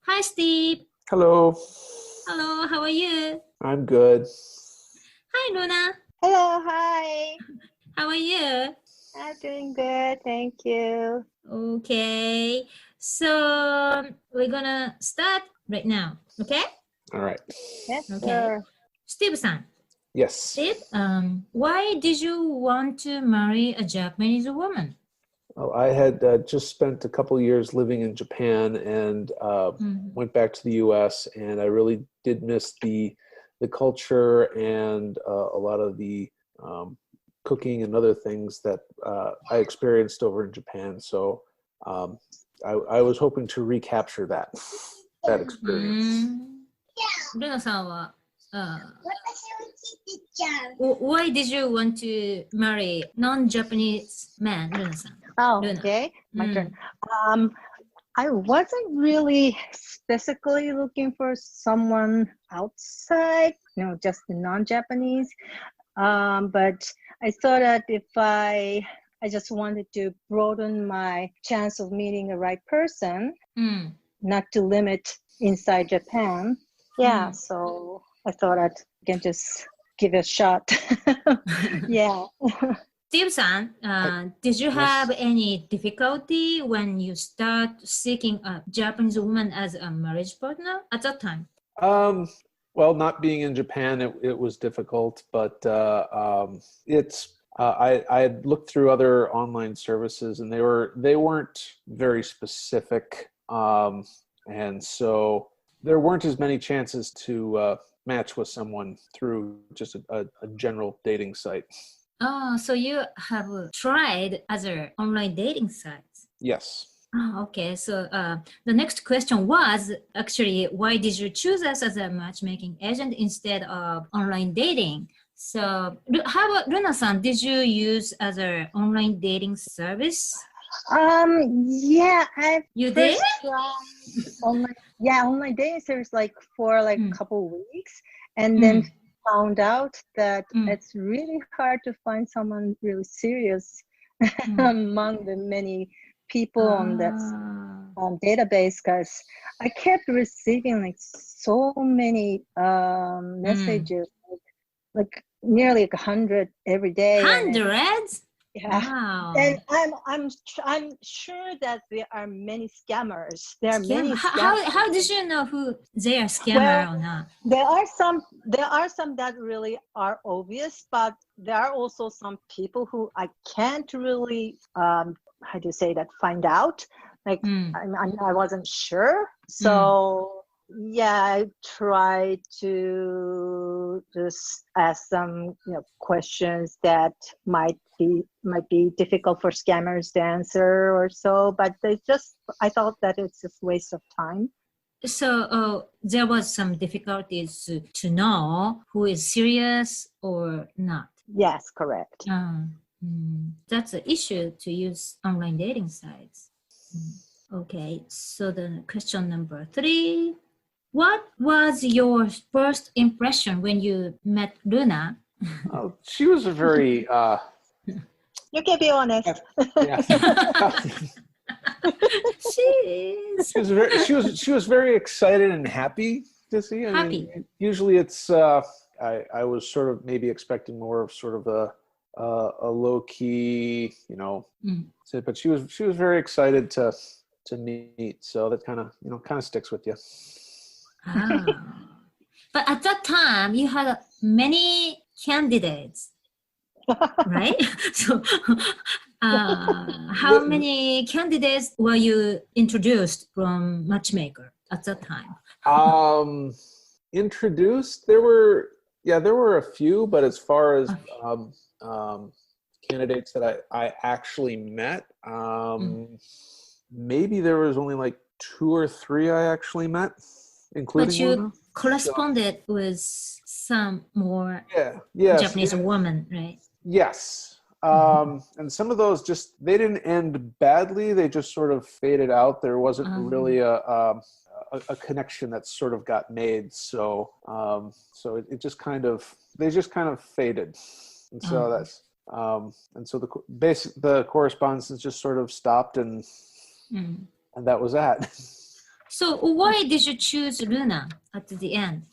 Hi, Steve. Hello, Hello, how are you? I'm good. Hi, Luna. Hello, hi. How are you? I'm doing good, thank you. Okay. So we're gonna start right now. Okay? All right. Yes, Okay. sir. Steve-san. Yes. Steve, why did you want to marry a Japanese woman? Well, I had just spent a couple years living in Japan and went back to the U.S. and I really did miss the culture and a lot of the cooking and other things that I experienced over in Japan. So I was hoping to recapture that experience. ルナさんは、why did you want to marry non-Japanese man, ルナさん? Oh, Luna. okay, my turn. I wasn't really specifically looking for someone outside, just the non-Japanese. But I thought that if I just wanted to broaden my chance of meeting the right person, not to limit inside Japan. Yeah, so I thought I can just give it a shot. Yeah. Steve-san, did you have any difficulty when you start seeking a Japanese woman as a marriage partner at that time? Well, not being in Japan, it was difficult, but I had looked through other online services, and they weren't very specific, and so there weren't as many chances to match with someone through just a general dating site. Oh, so you have tried other online dating sites? Yes. Oh, okay. So the next question was actually, why did you choose us as a matchmaking agent instead of online dating? So how about Luna-san? Did you use other online dating service? Yeah, I You first did? tried online dating service for a couple weeks, and then found out that it's really hard to find someone really serious among the many people on that database, because I kept receiving so many messages, like nearly 100 every day. Hundreds? Yeah. Wow. And I'm sure that there are many scammers. There are many scammers. How did you know who they are scammer or not? There are some that really are obvious, but there are also some people who I can't really how do you say that, find out. I wasn't sure. So yeah, I tried to just ask some questions that might be difficult for scammers to answer or so, but I thought that it's just waste of time. So there was some difficulties to know who is serious or not. Yes, correct. That's an issue to use online dating sites. Okay, so the question number 3. What was your first impression when you met Luna? Oh, she was a very you can be honest. She was very excited and happy to see. I mean, usually it's I was sort of maybe expecting more of sort of a low key, but she was very excited to meet. So that kind of sticks with you. But at that time, you had many candidates, right? So, how many candidates were you introduced from Matchmaker at that time? Introduced, there were a few, but as far as candidates that I actually met, maybe there was only like 2 or 3 I actually met. Including but you Luna. corresponded with some more Japanese women, right? Yes. And some of those they didn't end badly. They just sort of faded out. There wasn't really a connection that sort of got made. So it just they just kind of faded. And so that's and so the correspondence just sort of stopped and that was that. So why did you choose Luna at the end?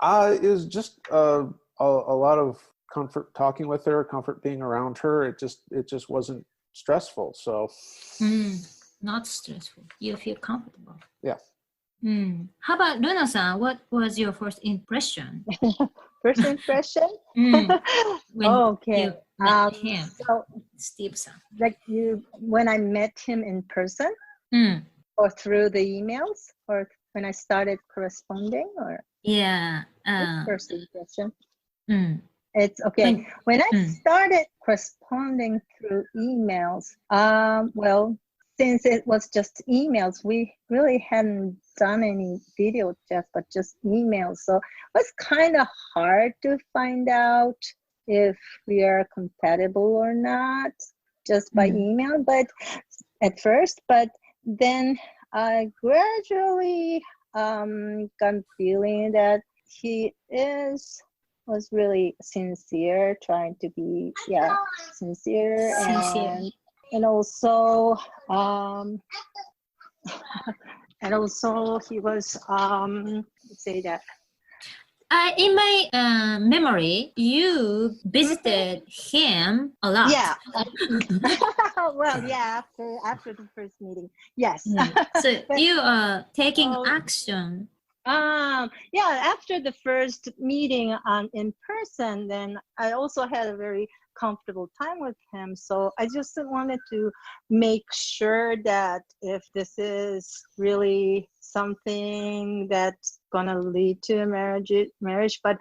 It was just a lot of comfort talking with her, comfort being around her. It just wasn't stressful. So not stressful. You feel comfortable. Yeah. How about Luna-san? What was your first impression? First impression? When okay. you met him, so Steve-san. like when I met him in person, or through the emails, or when I started corresponding, or first impression. It's okay. When I started corresponding through emails, well, since it was just emails, we really hadn't done any video chat, but just emails. So it was kind of hard to find out if we are compatible or not just by email, but at first, but then I gradually got feeling that he was really sincere, trying to be sincere. And also he was say that in my memory, you visited him a lot. Yeah. Well, yeah, after the first meeting. Yes. So you are taking action. After the first meeting in person, then I also had a very comfortable time with him. So I just wanted to make sure that if this is really something that's gonna lead to a marriage, but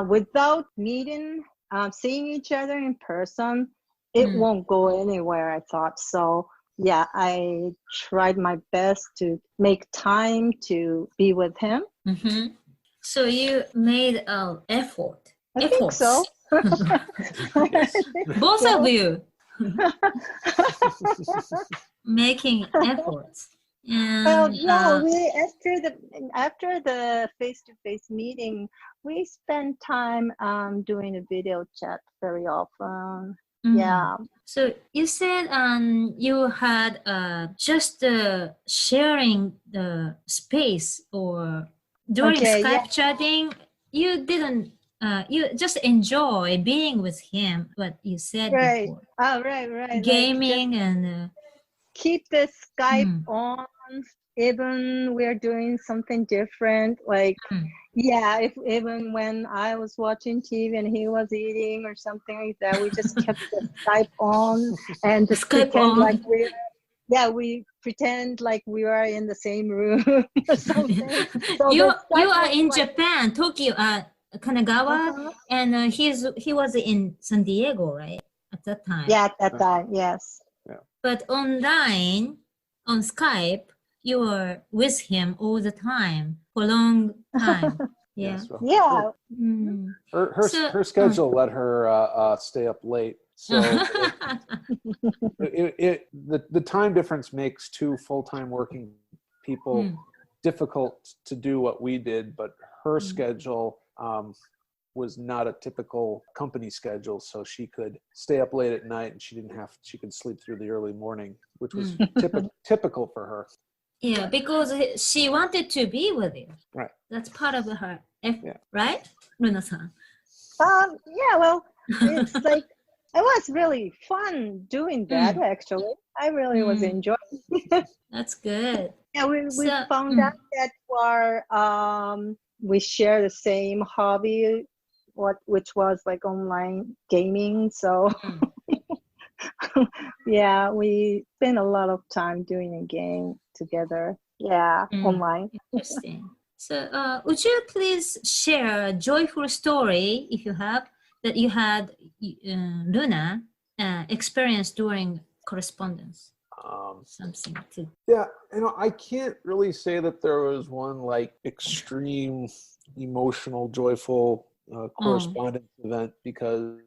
without meeting, seeing each other in person, it won't go anywhere, I thought. So yeah, I tried my best to make time to be with him. So you made an effort. I think so. Both of you making efforts. And, we after the face-to-face meeting, we spent time doing a video chat very often. Yeah. So you said you had just sharing the space, or during Skype chatting, you didn't. You just enjoy being with him. What you said before. Oh, right. Gaming and keep the Skype on, even we're doing something different. Like, if even when I was watching TV and he was eating or something like that, we just kept the Skype on and just pretend like we pretend like we are in the same room or something. So you are in Japan, Tokyo, Kanagawa, and he was in San Diego, right? At that time. Yeah, at that time, yes. Yeah. But online, on Skype, you were with him all the time for a long time. Yeah. Yes, well, her schedule let her stay up late. So the time difference makes two full-time working people difficult to do what we did, but her schedule was not a typical company schedule, so she could stay up late at night and she could sleep through the early morning, which was typical for her. Yeah, because she wanted to be with you. Right. That's part of her effort, right, Luna-san? Well, it's like it was really fun doing that. Actually, I really was enjoying. That's good. Yeah, we found out that we share the same hobby, which was like online gaming. So yeah, we spent a lot of time doing a game together. Yeah, online. Interesting. So would you please share a joyful story, if you have, that you had, Luna, experience during correspondence? Something to... Yeah, I can't really say that there was one like extreme emotional, joyful correspondence event, because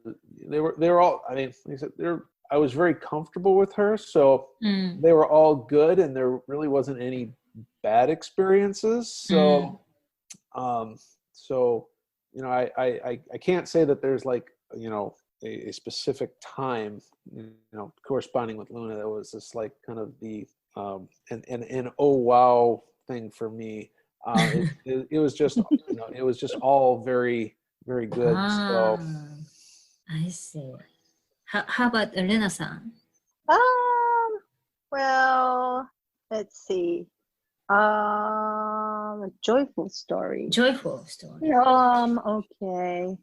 they were all, I mean, like I said, I was very comfortable with her, so they were all good, and there really wasn't any bad experiences. So I can't say that there's like a specific time corresponding with Luna that was just like kind of the an oh wow thing for me. It was just, it was just all very, very good. So I see. How about Lena-san? Well, let's see. A joyful story. Joyful story. Okay.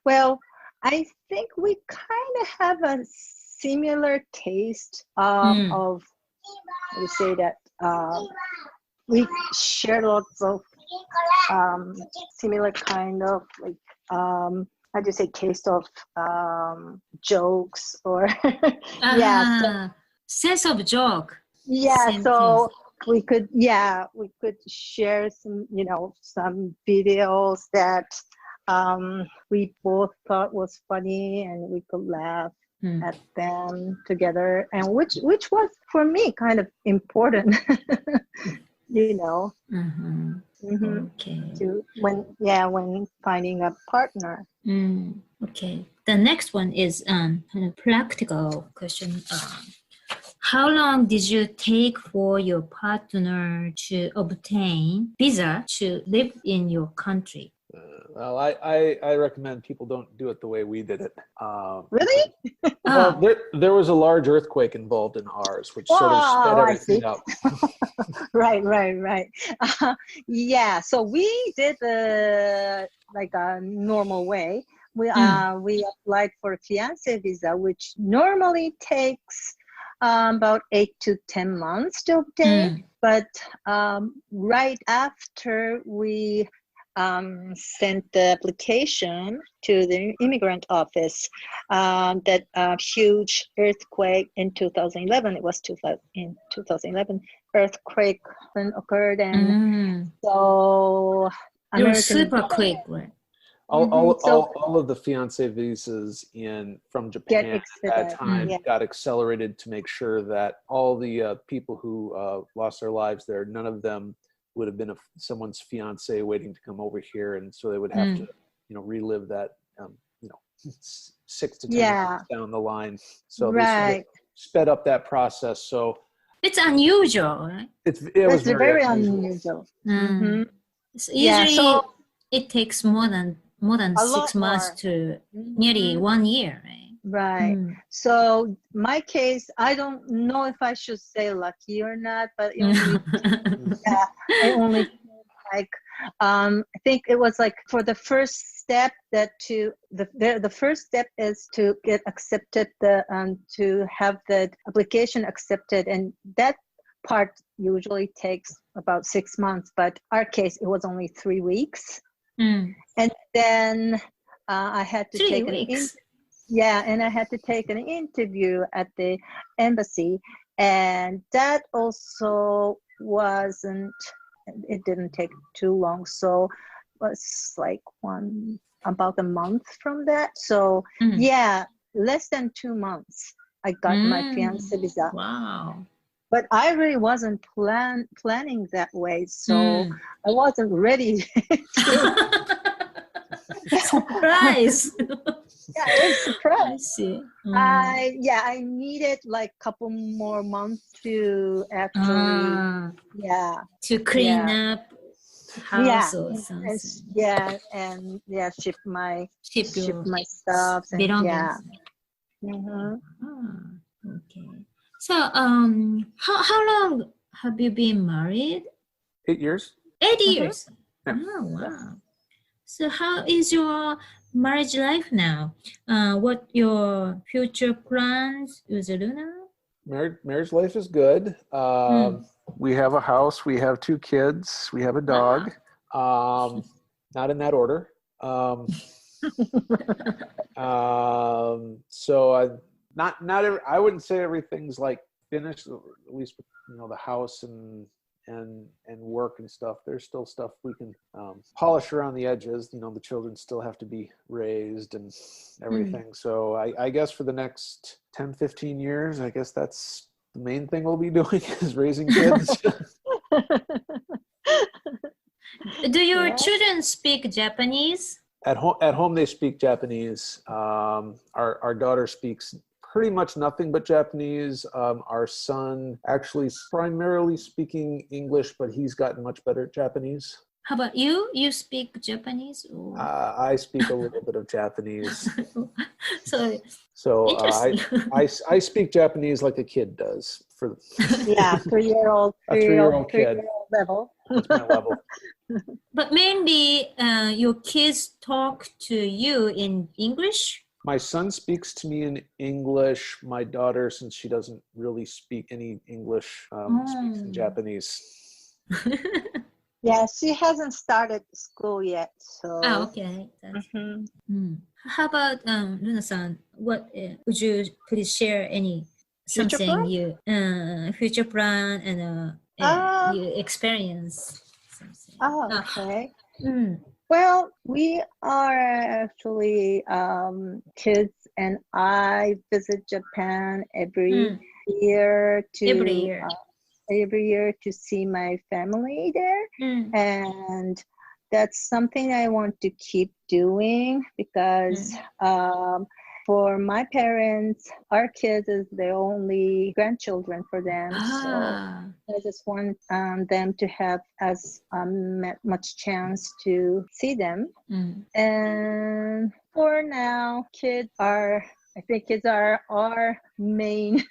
Well, I think we kind of have a similar taste of, we say that we share lots of similar kind of like how do you say taste of jokes or sense of joke. Yeah, so we could share some some videos that we both thought was funny, and we could laugh at them together, and which was for me kind of important. Okay. When finding a partner. Okay. The next one is kind of practical question. How long did you take for your partner to obtain visa to live in your country? Well, I recommend people don't do it the way we did it. Really? Well, there was a large earthquake involved in ours, which sort of sped everything up. Right. Yeah, so we did like a normal way. We applied for a fiancee visa, which normally takes about 8 to 10 months to obtain. But right after we sent the application to the immigrant office, that huge earthquake in 2011, in 2011, earthquake occurred, and so it was super quick. All of the fiancé visas from Japan at that time got accelerated to make sure that all the people who lost their lives there, none of them would have been someone's fiancé waiting to come over here, and so they would have to, relive that, 6 to 10 months down the line. So they sort of sped up that process. So it's unusual, right? It was very unusual. So usually it takes more than 6 months to nearly 1 year, right? Right. So my case, I don't know if I should say lucky or not, but I only like I think it was like for the first step the first step is to get accepted, to have the application accepted, and that part usually takes about 6 months, but our case it was only 3 weeks. And then I had to take and I had to take an interview at the embassy, and that also it didn't take too long, so it was like about a month from that. So less than 2 months I got my fiancé visa. Wow. But I really wasn't planning that way, so I wasn't ready to surprise. Yeah, it was a surprise. I see. I needed like a couple more months to actually to clean up house or something. Ship my ship stuff and belongings. Okay. So how long have you been married? 8 years. 8 years. Yeah. Oh wow. So how is your marriage life now? What your future plans with Luna? Marriage life is good. We have a house. We have 2 kids. We have a dog. Not in that order. So I wouldn't say everything's like finished. At least the house and work and stuff. There's still stuff we can polish around the edges. The children still have to be raised and everything. So I guess for the next 10, 15 years, I guess that's the main thing we'll be doing is raising kids. Do your children speak Japanese? At home they speak Japanese. Our daughter speaks pretty much nothing but Japanese. Our son actually is primarily speaking English, but he's gotten much better at Japanese. How about you? You speak Japanese? Or? I speak a little bit of Japanese. So interesting. I speak Japanese like a kid does. Yeah, 3-year-old kid level. That's my level. But mainly, your kids talk to you in English? My son speaks to me in English. My daughter, since she doesn't really speak any English, speaks in Japanese. Yeah, she hasn't started school yet, so. Oh, okay. How about Luna-san? What would you please share Future something plan? you future plan and you experience something? Oh, okay. Well, we are actually kids, and I visit Japan every year to see my family there. And that's something I want to keep doing because for my parents, our kids is the only grandchildren for them. So I just want them to have as much chance to see them. And for now, I think kids are our main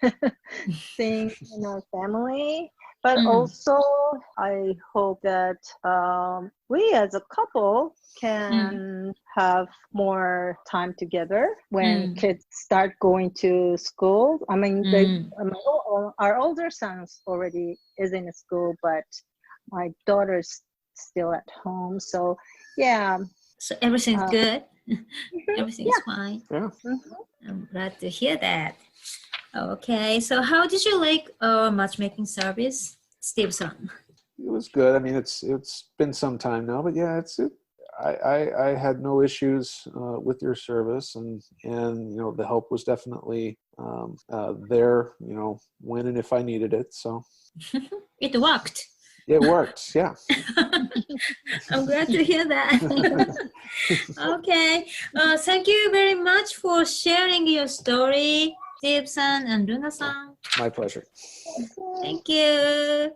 thing in our family. But also, I hope that we as a couple can have more time together when kids start going to school. I mean, our older son's already is in school, but my daughter's still at home. So, yeah. So everything's good? Everything's fine? Yeah. I'm glad to hear that. Okay, so how did you like our matchmaking service, Steve-san? It was good. I mean, it's been some time now, but yeah, I had no issues with your service, and the help was definitely there. When and if I needed it. So it worked. It worked. Yeah. I'm glad to hear that. Okay. Thank you very much for sharing your story, Steve-san and Luna-san. My pleasure. Thank you.